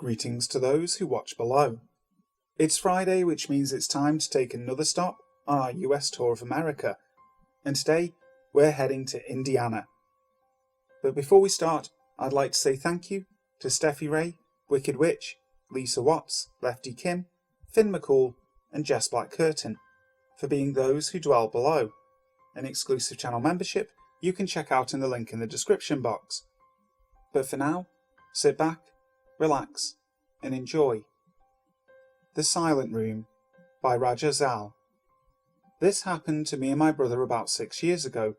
Greetings to those who watch below. It's Friday, which means it's time to take another stop on our US tour of America, and today we're heading to Indiana. But before we start, I'd like to say thank you to Steffi Ray, Wicked Witch, Lisa Watts, Lefty Kim, Finn McCall and Jess Black Curtin for being those who dwell below. An exclusive channel membership you can check out in the link in the description box. But for now, sit back, relax and enjoy. The Silent Room by Rajazel. This happened to me and my brother about 6 years ago.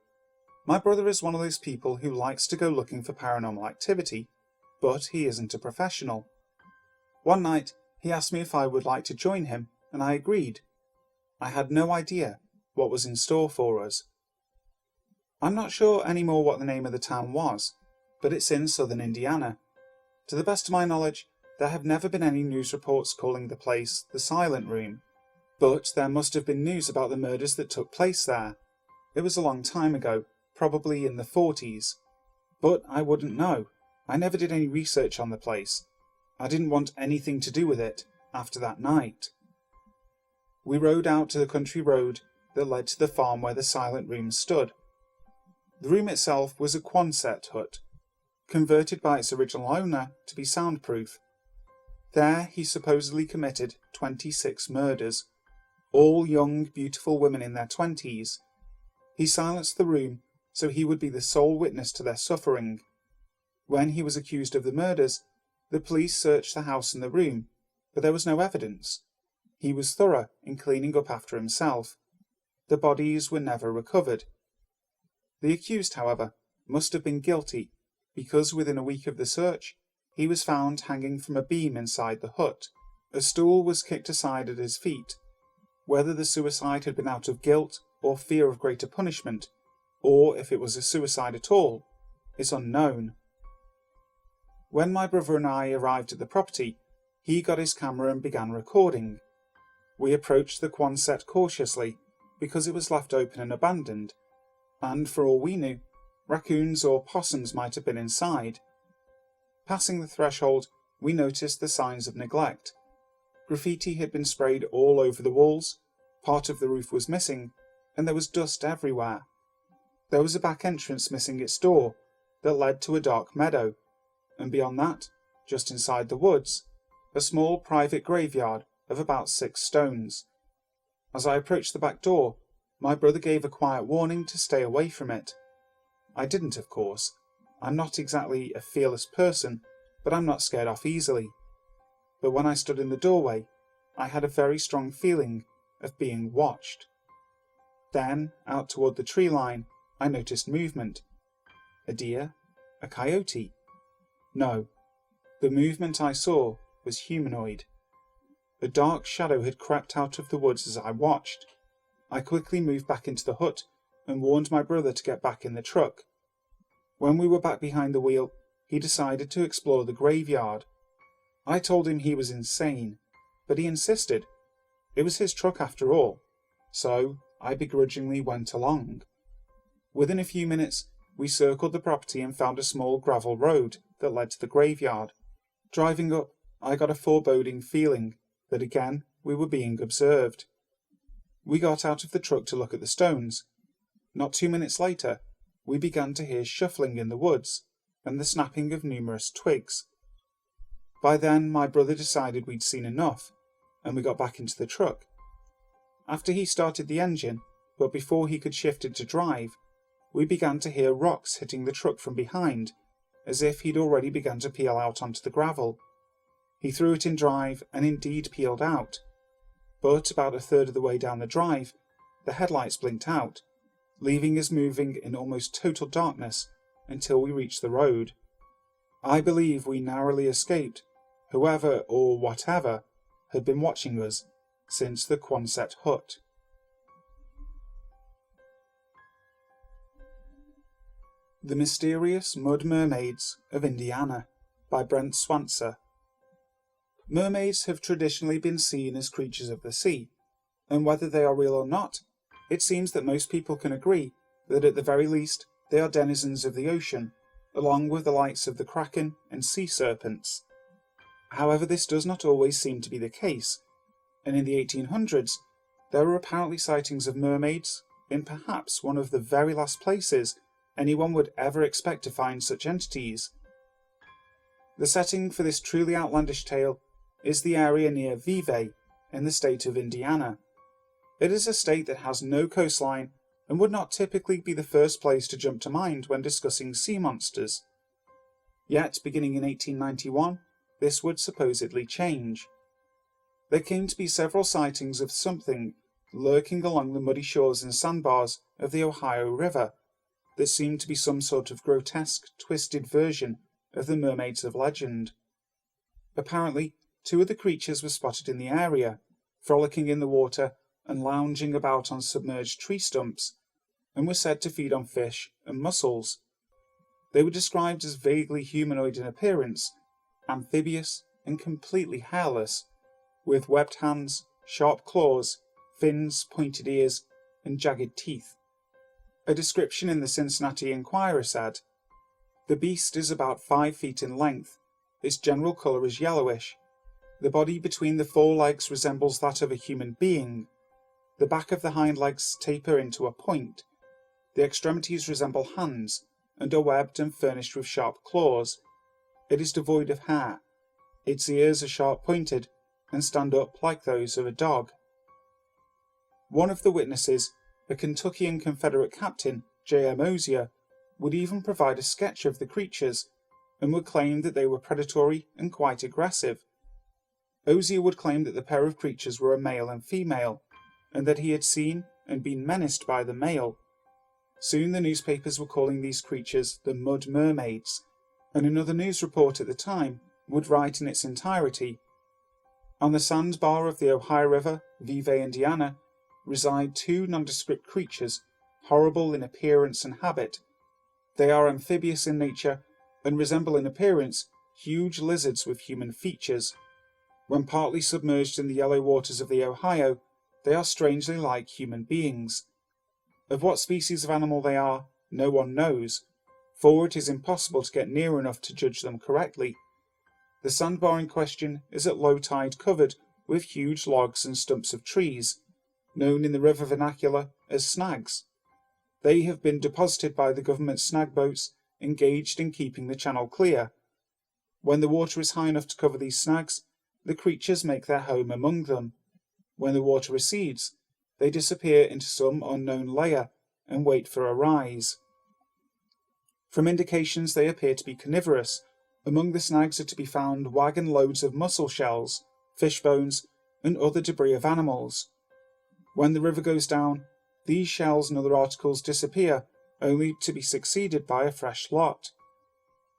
My brother is one of those people who likes to go looking for paranormal activity, but he isn't a professional. One night he asked me if I would like to join him, and I agreed. I had no idea what was in store for us. I'm not sure anymore what the name of the town was, but it's in southern Indiana. To the best of my knowledge, there have never been any news reports calling the place the Silent Room, but there must have been news about the murders that took place there. It was a long time ago, probably in the 40s. But I wouldn't know. I never did any research on the place. I didn't want anything to do with it after that night. We rode out to the country road that led to the farm where the Silent Room stood. The room itself was a Quonset hut, converted by its original owner to be soundproof. There he supposedly committed 26 murders, all young, beautiful women in their 20s. He silenced the room so he would be the sole witness to their suffering. When he was accused of the murders, the police searched the house and the room, but there was no evidence. He was thorough in cleaning up after himself. The bodies were never recovered. The accused, however, must have been guilty, because within a week of the search, he was found hanging from a beam inside the hut. A stool was kicked aside at his feet. Whether the suicide had been out of guilt or fear of greater punishment, or if it was a suicide at all, is unknown. When my brother and I arrived at the property, he got his camera and began recording. We approached the Quonset cautiously, because it was left open and abandoned, and for all we knew, raccoons or possums might have been inside. Passing the threshold, we noticed the signs of neglect. Graffiti had been sprayed all over the walls, part of the roof was missing, and there was dust everywhere. There was a back entrance missing its door that led to a dark meadow, and beyond that, just inside the woods, a small private graveyard of about 6 stones. As I approached the back door, my brother gave a quiet warning to stay away from it. I didn't, of course. I'm not exactly a fearless person, but I'm not scared off easily. But when I stood in the doorway, I had a very strong feeling of being watched. Then, out toward the tree line, I noticed movement. A deer? A coyote? No. The movement I saw was humanoid. A dark shadow had crept out of the woods as I watched. I quickly moved back into the hut and warned my brother to get back in the truck. When we were back behind the wheel, he decided to explore the graveyard. I told him he was insane, but he insisted. It was his truck after all, so I begrudgingly went along. Within a few minutes, we circled the property and found a small gravel road that led to the graveyard. Driving up, I got a foreboding feeling that again we were being observed. We got out of the truck to look at the stones. Not 2 minutes later, we began to hear shuffling in the woods and the snapping of numerous twigs. By then, my brother decided we'd seen enough, and we got back into the truck. After he started the engine, but before he could shift it to drive, we began to hear rocks hitting the truck from behind, as if he'd already begun to peel out onto the gravel. He threw it in drive and indeed peeled out, but about a third of the way down the drive, the headlights blinked out, leaving us moving in almost total darkness until we reached the road. I believe we narrowly escaped whoever or whatever had been watching us since the Quonset hut. The Mysterious Mud Mermaids of Indiana by Brent Swancer. Mermaids have traditionally been seen as creatures of the sea, and whether they are real or not, it seems that most people can agree that at the very least they are denizens of the ocean, along with the likes of the kraken and sea serpents. However, this does not always seem to be the case, and in the 1800s there were apparently sightings of mermaids in perhaps one of the very last places anyone would ever expect to find such entities. The setting for this truly outlandish tale is the area near U.S.A. in the state of Indiana. It is a state that has no coastline and would not typically be the first place to jump to mind when discussing sea monsters. Yet, beginning in 1891, this would supposedly change. There came to be several sightings of something lurking along the muddy shores and sandbars of the Ohio River that seemed to be some sort of grotesque, twisted version of the mermaids of legend. Apparently, 2 of the creatures were spotted in the area, frolicking in the water and lounging about on submerged tree stumps, and were said to feed on fish and mussels. They were described as vaguely humanoid in appearance, amphibious and completely hairless, with webbed hands, sharp claws, fins, pointed ears, and jagged teeth. A description in the Cincinnati Enquirer said, "The beast is about 5 feet in length. Its general colour is yellowish. The body between the forelegs resembles that of a human being. The back of the hind legs taper into a point. The extremities resemble hands, and are webbed and furnished with sharp claws. It is devoid of hair. Its ears are sharp-pointed, and stand up like those of a dog." One of the witnesses, a Kentuckian Confederate captain, J.M. Osier, would even provide a sketch of the creatures, and would claim that they were predatory and quite aggressive. Osier would claim that the pair of creatures were a male and female, and that he had seen and been menaced by the male. Soon the newspapers were calling these creatures the Mud Mermaids, and another news report at the time would write in its entirety, "On the sandbar of the Ohio River, U.S.A., Indiana, reside 2 nondescript creatures, horrible in appearance and habit. They are amphibious in nature, and resemble in appearance huge lizards with human features. When partly submerged in the yellow waters of the Ohio, they are strangely like human beings. Of what species of animal they are, no one knows, for it is impossible to get near enough to judge them correctly. The sandbar in question is at low tide covered with huge logs and stumps of trees, known in the river vernacular as snags. They have been deposited by the government snag boats engaged in keeping the channel clear. When the water is high enough to cover these snags, the creatures make their home among them. When the water recedes, they disappear into some unknown layer and wait for a rise. From indications they appear to be carnivorous. Among the snags are to be found wagon loads of mussel shells, fish bones, and other debris of animals. When the river goes down, these shells and other articles disappear, only to be succeeded by a fresh lot.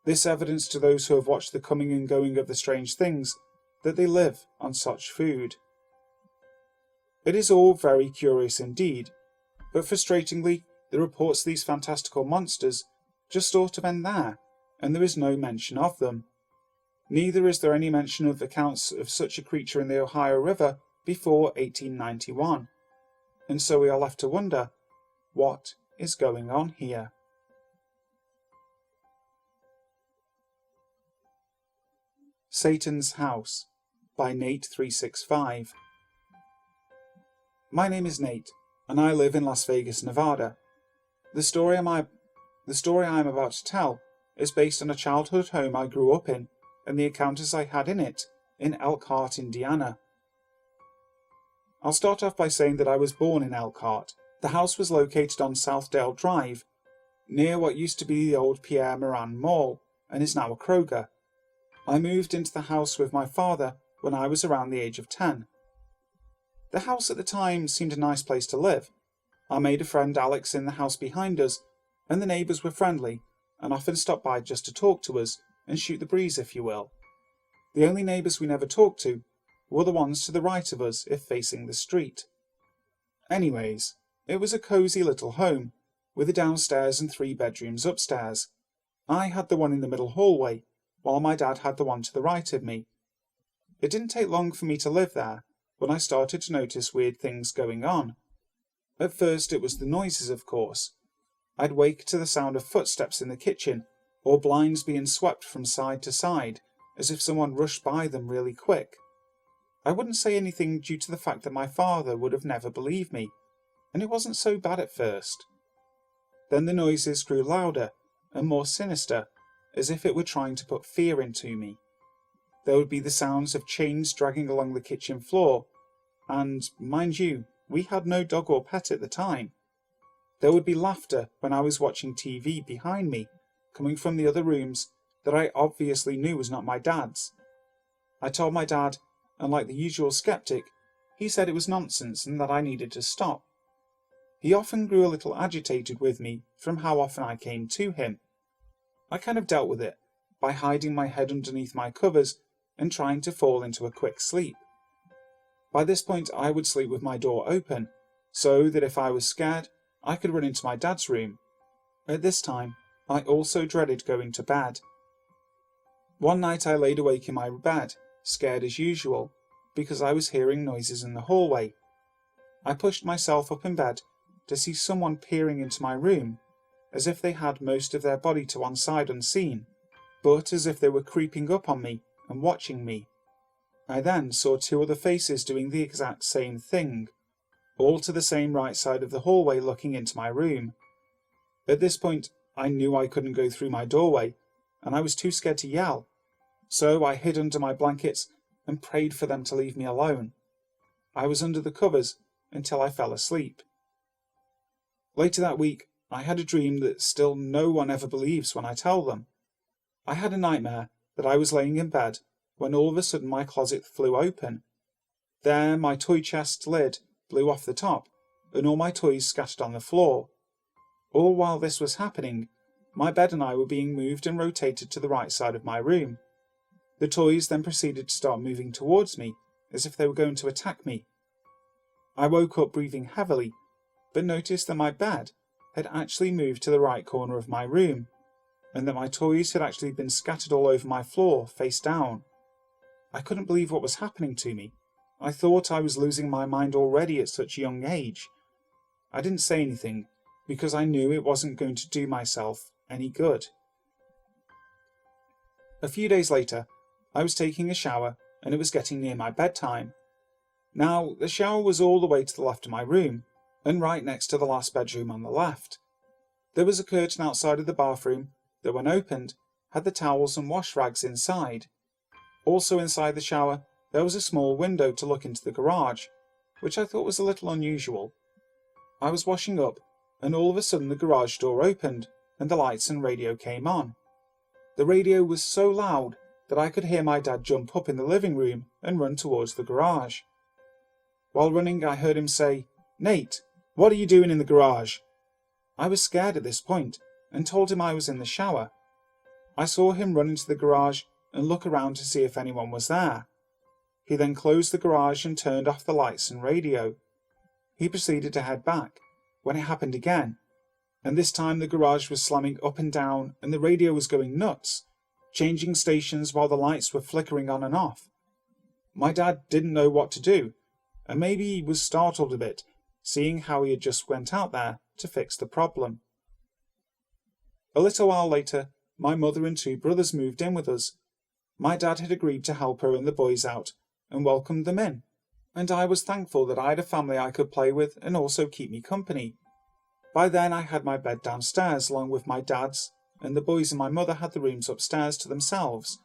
This evidence to those who have watched the coming and going of the strange things that they live on such food." It is all very curious indeed, but frustratingly, the reports of these fantastical monsters just sort of end there, and there is no mention of them. Neither is there any mention of accounts of such a creature in the Ohio River before 1891, and so we are left to wonder, what is going on here? Satan's House by Nate365. My name is Nate, and I live in Las Vegas, Nevada. The story I am about to tell is based on a childhood home I grew up in, and the encounters I had in it in Elkhart, Indiana. I'll start off by saying that I was born in Elkhart. The house was located on Southdale Drive, near what used to be the old Pierre Moran Mall, and is now a Kroger. I moved into the house with my father when I was around the age of 10. The house at the time seemed a nice place to live. I made a friend Alex in the house behind us, and the neighbours were friendly, and often stopped by just to talk to us, and shoot the breeze if you will. The only neighbours we never talked to were the ones to the right of us if facing the street. Anyways, it was a cosy little home, with a downstairs and 3 bedrooms upstairs. I had the one in the middle hallway, while my dad had the one to the right of me. It didn't take long for me to live there, when I started to notice weird things going on. At first it was the noises, of course. I'd wake to the sound of footsteps in the kitchen, or blinds being swept from side to side, as if someone rushed by them really quick. I wouldn't say anything due to the fact that my father would have never believed me, and it wasn't so bad at first. Then the noises grew louder and more sinister, as if it were trying to put fear into me. There would be the sounds of chains dragging along the kitchen floor, and, mind you, we had no dog or pet at the time. There would be laughter when I was watching TV behind me, coming from the other rooms that I obviously knew was not my dad's. I told my dad, and like the usual skeptic, he said it was nonsense and that I needed to stop. He often grew a little agitated with me from how often I came to him. I kind of dealt with it by hiding my head underneath my covers and trying to fall into a quick sleep. By this point I would sleep with my door open, so that if I was scared, I could run into my dad's room. At this time, I also dreaded going to bed. One night I laid awake in my bed, scared as usual, because I was hearing noises in the hallway. I pushed myself up in bed to see someone peering into my room, as if they had most of their body to one side unseen, but as if they were creeping up on me and watching me. I then saw two other faces doing the exact same thing, all to the same right side of the hallway looking into my room. At this point, I knew I couldn't go through my doorway, and I was too scared to yell, so I hid under my blankets and prayed for them to leave me alone. I was under the covers until I fell asleep. Later that week, I had a dream that still no one ever believes when I tell them. I had a nightmare that I was laying in bed when all of a sudden my closet flew open. There my toy chest lid blew off the top, and all my toys scattered on the floor. All while this was happening, my bed and I were being moved and rotated to the right side of my room. The toys then proceeded to start moving towards me, as if they were going to attack me. I woke up breathing heavily, but noticed that my bed had actually moved to the right corner of my room, and that my toys had actually been scattered all over my floor, face down. I couldn't believe what was happening to me. I thought I was losing my mind already at such a young age. I didn't say anything, because I knew it wasn't going to do myself any good. A few days later, I was taking a shower, and it was getting near my bedtime. Now, the shower was all the way to the left of my room, and right next to the last bedroom on the left. There was a curtain outside of the bathroom that, when opened, had the towels and wash rags inside. Also inside the shower, there was a small window to look into the garage, which I thought was a little unusual. I was washing up, and all of a sudden the garage door opened, and the lights and radio came on. The radio was so loud that I could hear my dad jump up in the living room and run towards the garage. While running, I heard him say, "Nate, what are you doing in the garage?" I was scared at this point, and told him I was in the shower. I saw him run into the garage and look around to see if anyone was there. He then closed the garage and turned off the lights and radio. He proceeded to head back, when it happened again, and this time the garage was slamming up and down and the radio was going nuts, changing stations while the lights were flickering on and off. My dad didn't know what to do, and maybe he was startled a bit, seeing how he had just went out there to fix the problem. A little while later, my mother and two brothers moved in with us. My dad had agreed to help her and the boys out, and welcomed them in, and I was thankful that I had a family I could play with and also keep me company. By then I had my bed downstairs along with my dad's, and the boys and my mother had the rooms upstairs to themselves.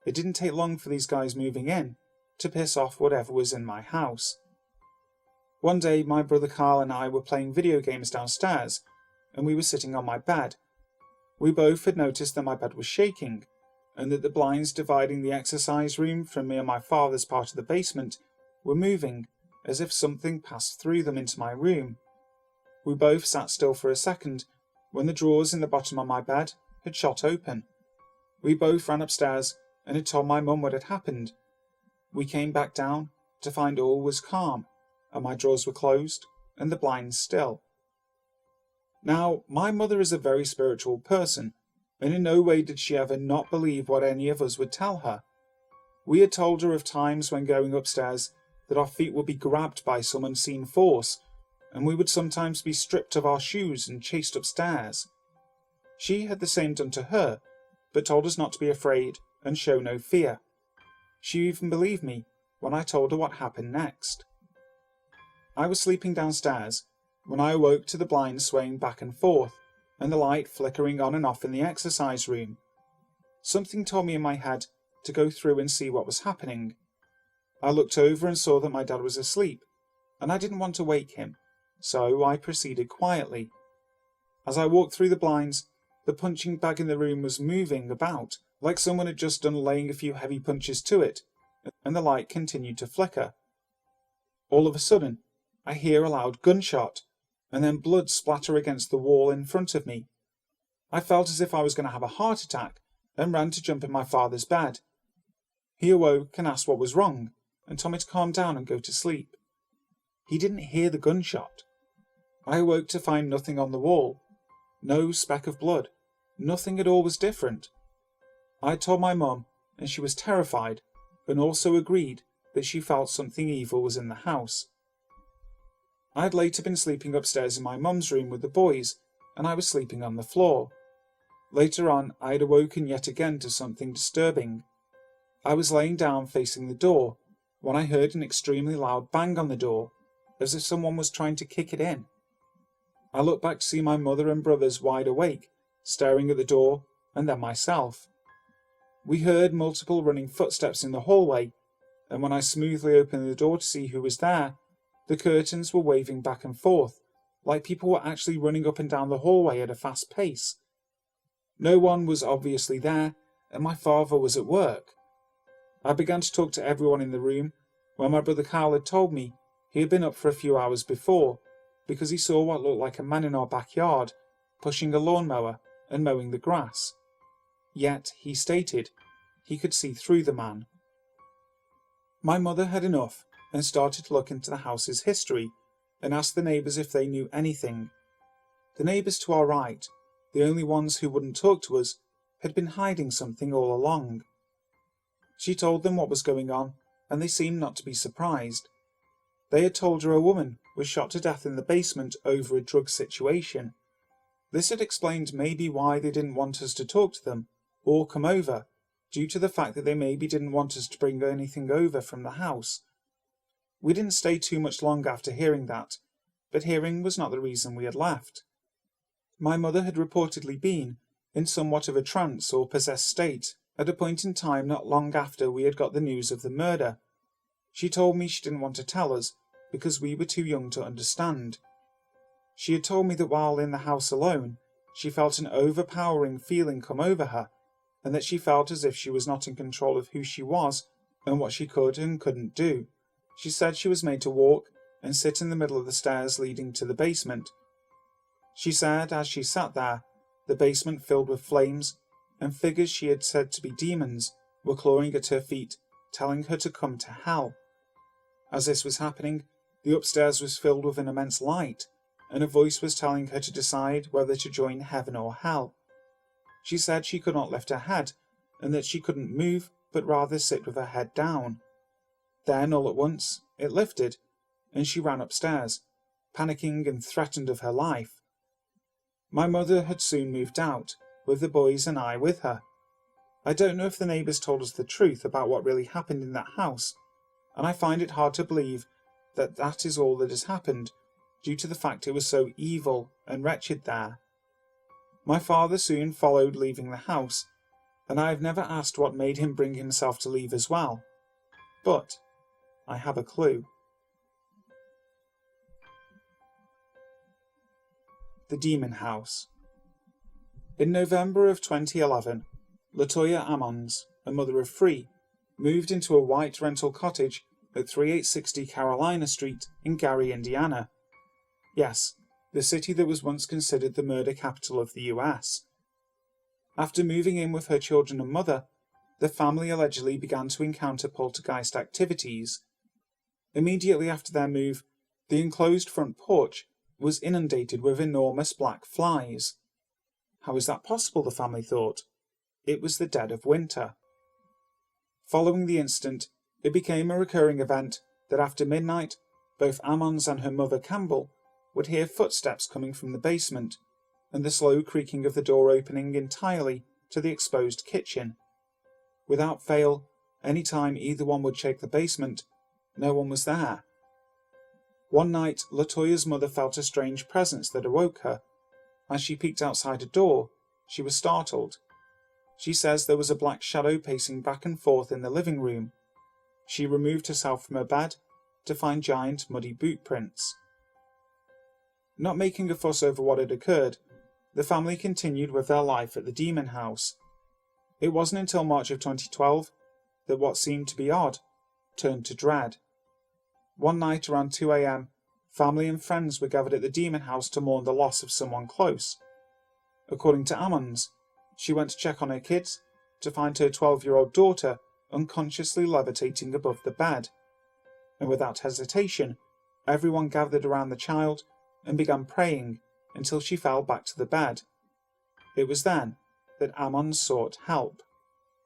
It didn't take long for these guys moving in to piss off whatever was in my house. One day my brother Carl and I were playing video games downstairs, and we were sitting on my bed. We both had noticed that my bed was shaking, and that the blinds dividing the exercise room from me and my father's part of the basement were moving, as if something passed through them into my room. We both sat still for a second, when the drawers in the bottom of my bed had shot open. We both ran upstairs and had told my mum what had happened. We came back down to find all was calm, and my drawers were closed and the blinds still. Now, my mother is a very spiritual person, and in no way did she ever not believe what any of us would tell her. We had told her of times when going upstairs that our feet would be grabbed by some unseen force, and we would sometimes be stripped of our shoes and chased upstairs. She had the same done to her, but told us not to be afraid and show no fear. She even believed me when I told her what happened next. I was sleeping downstairs when I awoke to the blinds swaying back and forth and the light flickering on and off in the exercise room. Something told me in my head to go through and see what was happening. I looked over and saw that my dad was asleep, and I didn't want to wake him, so I proceeded quietly. As I walked through the blinds, the punching bag in the room was moving about like someone had just done laying a few heavy punches to it, and the light continued to flicker. All of a sudden, I hear a loud gunshot, and then blood splatter against the wall in front of me. I felt as if I was going to have a heart attack and ran to jump in my father's bed. He awoke and asked what was wrong, and told me to calm down and go to sleep. He didn't hear the gunshot. I awoke to find nothing on the wall, no speck of blood, nothing at all was different. I told my mum, and she was terrified, and also agreed that she felt something evil was in the house. I had later been sleeping upstairs in my mum's room with the boys, and I was sleeping on the floor. Later on, I had awoken yet again to something disturbing. I was laying down facing the door when I heard an extremely loud bang on the door, as if someone was trying to kick it in. I looked back to see my mother and brothers wide awake, staring at the door, and then myself. We heard multiple running footsteps in the hallway, and when I smoothly opened the door to see who was there, the curtains were waving back and forth, like people were actually running up and down the hallway at a fast pace. No one was obviously there, and my father was at work. I began to talk to everyone in the room when my brother Carl had told me he had been up for a few hours before, because he saw what looked like a man in our backyard, pushing a lawnmower and mowing the grass. Yet, he stated, he could see through the man. My mother had enough and started to look into the house's history and asked the neighbours if they knew anything. The neighbours to our right, the only ones who wouldn't talk to us, had been hiding something all along. She told them what was going on, and they seemed not to be surprised. They had told her a woman was shot to death in the basement over a drug situation. This had explained maybe why they didn't want us to talk to them or come over, due to the fact that they maybe didn't want us to bring anything over from the house. We didn't stay too much long after hearing that, but hearing was not the reason we had left. My mother had reportedly been in somewhat of a trance or possessed state at a point in time not long after we had got the news of the murder. She told me she didn't want to tell us because we were too young to understand. She had told me that while in the house alone, she felt an overpowering feeling come over her, and that she felt as if she was not in control of who she was and what she could and couldn't do. She said she was made to walk and sit in the middle of the stairs leading to the basement. She said as she sat there, the basement filled with flames, and figures she had said to be demons were clawing at her feet, telling her to come to hell. As this was happening, the upstairs was filled with an immense light, and a voice was telling her to decide whether to join heaven or hell. She said she could not lift her head, and that she couldn't move, but rather sit with her head down. Then, all at once, it lifted, and she ran upstairs, panicking and threatened of her life. My mother had soon moved out, with the boys and I with her. I don't know if the neighbours told us the truth about what really happened in that house, and I find it hard to believe that that is all that has happened, due to the fact it was so evil and wretched there. My father soon followed, leaving the house, and I have never asked what made him bring himself to leave as well. But I have a clue. The Demon House. In November of 2011, Latoya Ammons, a mother of 3, moved into a white rental cottage at 3860 Carolina Street in Gary, Indiana. Yes, the city that was once considered the murder capital of the U.S. After moving in with her children and mother, the family allegedly began to encounter poltergeist activities. Immediately after their move, the enclosed front porch was inundated with enormous black flies. How is that possible, the family thought? It was the dead of winter. Following the incident, it became a recurring event that after midnight, both Ammons and her mother Campbell would hear footsteps coming from the basement, and the slow creaking of the door opening entirely to the exposed kitchen. Without fail, any time either one would check the basement, no one was there. One night, LaToya's mother felt a strange presence that awoke her. As she peeked outside a door, she was startled. She says there was a black shadow pacing back and forth in the living room. She removed herself from her bed to find giant muddy boot prints. Not making a fuss over what had occurred, the family continued with their life at the demon house. It wasn't until March of 2012 that what seemed to be odd turned to dread. One night around 2 a.m, family and friends were gathered at the demon house to mourn the loss of someone close. According to Ammons, she went to check on her kids to find her 12-year-old daughter unconsciously levitating above the bed. And without hesitation, everyone gathered around the child and began praying until she fell back to the bed. It was then that Ammons sought help.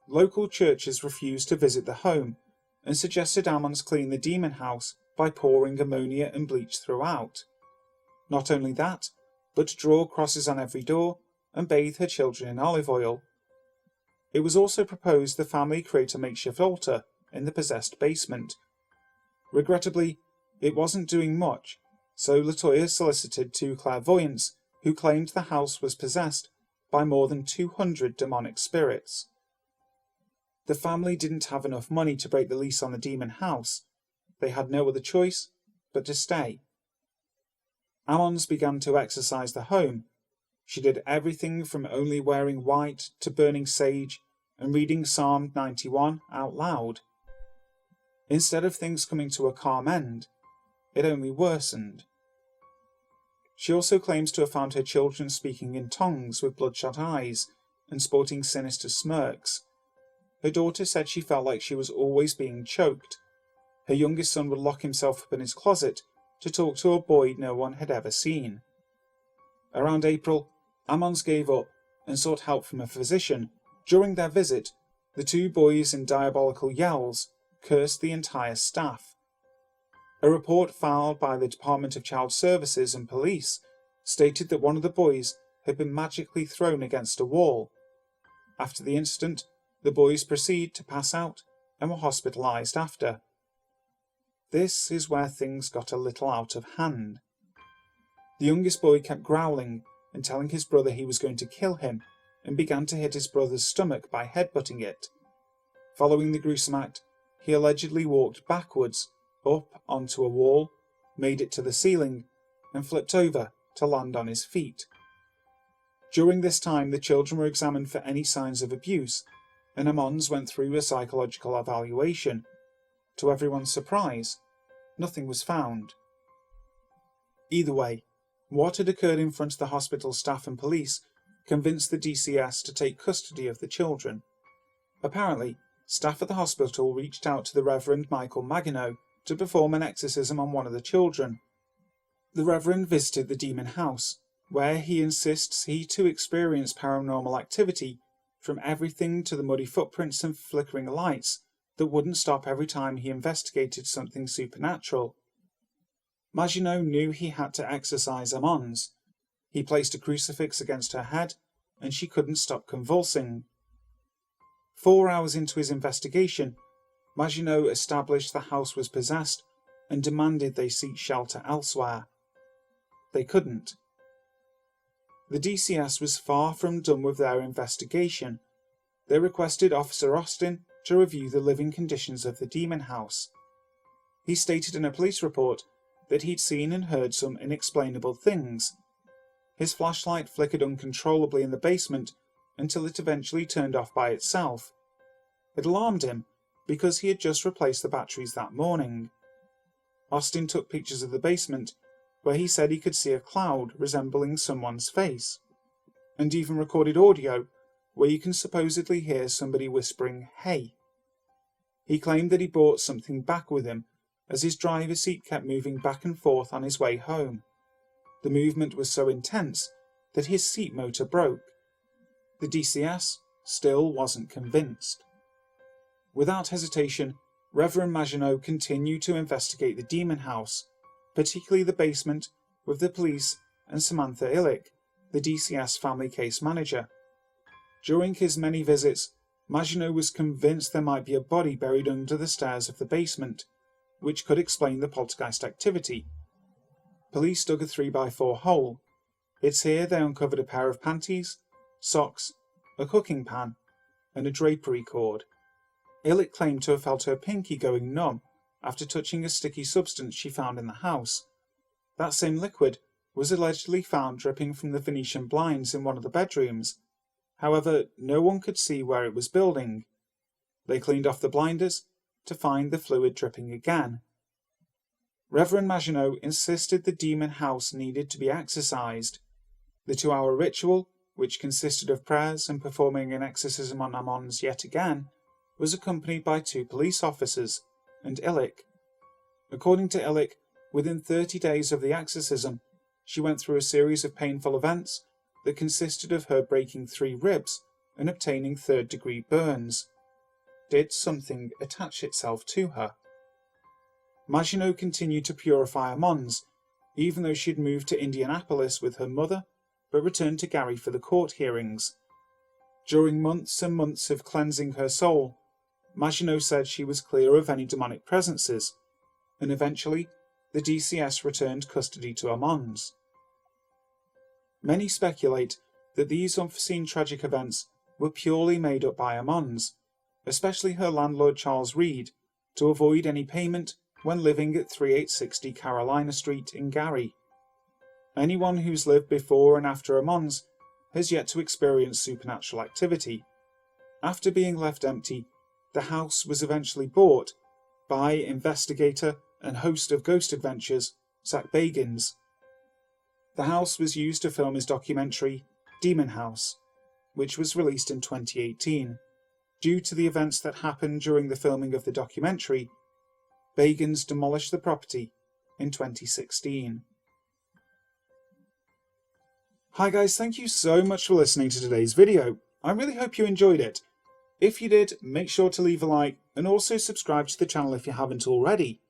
Local churches refused to visit the home and suggested Ammons clean the demon house by pouring ammonia and bleach throughout. Not only that, but to draw crosses on every door and bathe her children in olive oil. It was also proposed the family create a makeshift altar in the possessed basement. Regrettably, it wasn't doing much, so LaToya solicited 2 clairvoyants who claimed the house was possessed by more than 200 demonic spirits. The family didn't have enough money to break the lease on the demon house. They had no other choice but to stay. Ammons began to exorcise the home. She did everything from only wearing white to burning sage and reading Psalm 91 out loud. Instead of things coming to a calm end, it only worsened. She also claims to have found her children speaking in tongues with bloodshot eyes and sporting sinister smirks. Her daughter said she felt like she was always being choked. Her youngest son would lock himself up in his closet to talk to a boy no one had ever seen. Around April, Ammons gave up and sought help from a physician. During their visit, the 2 boys in diabolical yells cursed the entire staff. A report filed by the Department of Child Services and police stated that one of the boys had been magically thrown against a wall. After the incident, the boys proceeded to pass out and were hospitalized after. This is where things got a little out of hand. The youngest boy kept growling and telling his brother he was going to kill him and began to hit his brother's stomach by headbutting it. Following the gruesome act, he allegedly walked backwards up onto a wall, made it to the ceiling, and flipped over to land on his feet. During this time, the children were examined for any signs of abuse, and Ammons went through a psychological evaluation. To everyone's surprise, nothing was found. Either way, what had occurred in front of the hospital staff and police convinced the DCS to take custody of the children. Apparently, staff at the hospital reached out to the Reverend Michael Maginot to perform an exorcism on one of the children. The Reverend visited the demon house, where he insists he too experienced paranormal activity, from everything to the muddy footprints and flickering lights that wouldn't stop every time he investigated something supernatural. Maginot knew he had to exorcise Ammons. He placed a crucifix against her head, and she couldn't stop convulsing. 4 hours into his investigation, Maginot established the house was possessed and demanded they seek shelter elsewhere. They couldn't. The DCS was far from done with their investigation. They requested Officer Austin to review the living conditions of the demon house. He stated in a police report that he'd seen and heard some inexplainable things. His flashlight flickered uncontrollably in the basement until it eventually turned off by itself. It alarmed him because he had just replaced the batteries that morning. Austin took pictures of the basement, where he said he could see a cloud resembling someone's face, and even recorded audio where you can supposedly hear somebody whispering, "Hey." He claimed that he brought something back with him, as his driver's seat kept moving back and forth on his way home. The movement was so intense that his seat motor broke. The DCS still wasn't convinced. Without hesitation, Reverend Maginot continued to investigate the demon house, particularly the basement, with the police and Samantha Illick, the DCS family case manager. During his many visits, Maginot was convinced there might be a body buried under the stairs of the basement, which could explain the poltergeist activity. Police dug a 3x4 hole. It's here they uncovered a pair of panties, socks, a cooking pan, and a drapery cord. Illick claimed to have felt her pinky going numb after touching a sticky substance she found in the house. That same liquid was allegedly found dripping from the Venetian blinds in one of the bedrooms. However, no one could see where it was building. They cleaned off the blinders to find the fluid dripping again. Reverend Maginot insisted the demon house needed to be exorcised. The 2-hour ritual, which consisted of prayers and performing an exorcism on Amons yet again, was accompanied by 2 police officers and Illick. According to Illick, within 30 days of the exorcism, she went through a series of painful events that consisted of her breaking 3 ribs and obtaining 3rd-degree burns. Did something attach itself to her? Maginot continued to purify Amons, even though she had moved to Indianapolis with her mother, but returned to Gary for the court hearings. During months and months of cleansing her soul, Maginot said she was clear of any demonic presences, and eventually the DCS returned custody to Amons. Many speculate that these unforeseen tragic events were purely made up by Amons, especially her landlord Charles Reed, to avoid any payment when living at 3860 Carolina Street in Gary. Anyone who's lived before and after Amons has yet to experience supernatural activity. After being left empty, the house was eventually bought by investigator and host of Ghost Adventures, Zach Bagans. The house was used to film his documentary, Demon House, which was released in 2018. Due to the events that happened during the filming of the documentary, Bagans demolished the property in 2016. Hi guys, thank you so much for listening to today's video. I really hope you enjoyed it. If you did, make sure to leave a like and also subscribe to the channel if you haven't already,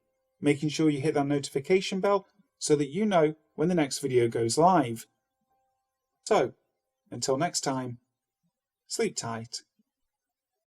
making sure you hit that notification bell so that you know when the next video goes live. So, until next time, sleep tight.